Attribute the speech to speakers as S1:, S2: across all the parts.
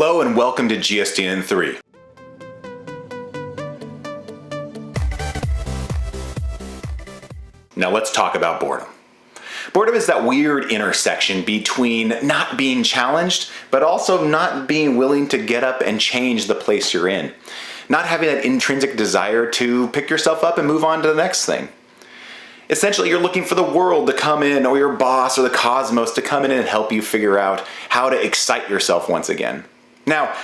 S1: Hello and welcome to GSDin3. Now let's talk about boredom. Boredom is that weird intersection between not being challenged, but also not being willing to get up and change the place you're in. Not having that intrinsic desire to pick yourself up and move on to the next thing. Essentially, you're looking for the world to come in, or your boss or the cosmos to come in and help you figure out how to excite yourself once again. Now,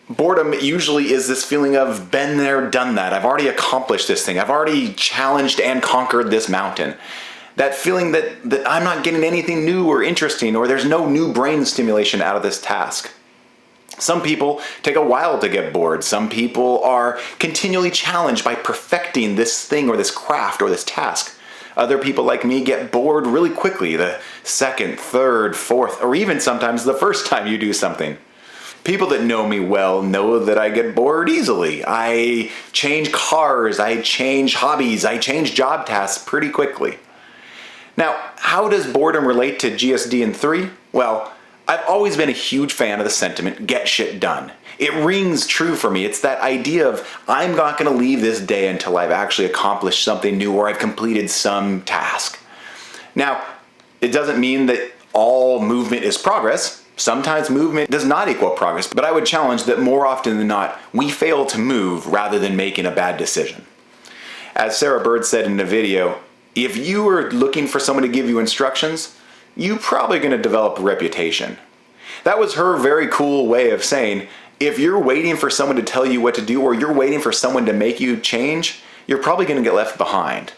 S1: boredom usually is this feeling of been there, done that. I've already accomplished this thing. I've already challenged and conquered this mountain. That feeling that I'm not getting anything new or interesting, or there's no new brain stimulation out of this task. Some people take a while to get bored. Some people are continually challenged by perfecting this thing or this craft or this task. Other people like me get bored really quickly, the second, third, fourth, or even sometimes the first time you do something. People that know me well know that I get bored easily. I change cars, I change hobbies, I change job tasks pretty quickly. Now, how does boredom relate to GSDin3? Well, I've always been a huge fan of the sentiment, get shit done. It rings true for me. It's that idea of I'm not going to leave this day until I've actually accomplished something new or I've completed some task. Now, it doesn't mean that all movement is progress. Sometimes movement does not equal progress, but I would challenge that more often than not, we fail to move rather than making a bad decision. As Sarah Bird said in the video, if you are looking for someone to give you instructions, you're probably going to develop a reputation. That was her very cool way of saying, if you're waiting for someone to tell you what to do or you're waiting for someone to make you change, you're probably going to get left behind.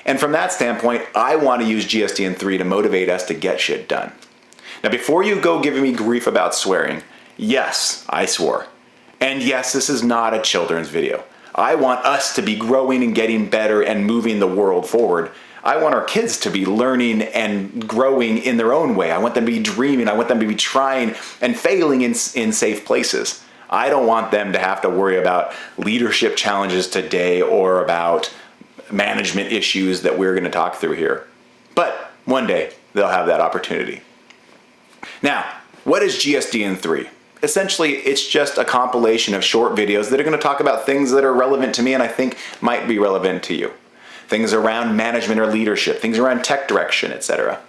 S1: And from that standpoint, I want to use GSDin3 to motivate us to get shit done. Now, before you go giving me grief about swearing, yes, I swore. And yes, this is not a children's video. I want us to be growing and getting better and moving the world forward. I want our kids to be learning and growing in their own way. I want them to be dreaming. I want them to be trying and failing in safe places. I don't want them to have to worry about leadership challenges today or about management issues that we're going to talk through here. But one day, they'll have that opportunity. Now, what is GSDin3? Essentially, it's just a compilation of short videos that are going to talk about things that are relevant to me and I think might be relevant to you. Things around management or leadership, things around tech direction, etc.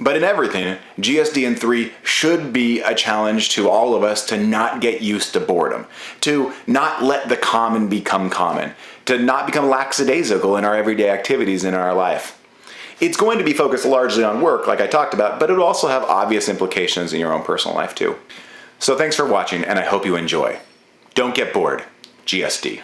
S1: But in everything, GSDin3 should be a challenge to all of us to not get used to boredom, to not let the common become common, to not become lackadaisical in our everyday activities in our life. It's going to be focused largely on work, like I talked about, but it'll also have obvious implications in your own personal life too. So thanks for watching, and I hope you enjoy. Don't get bored. GSD.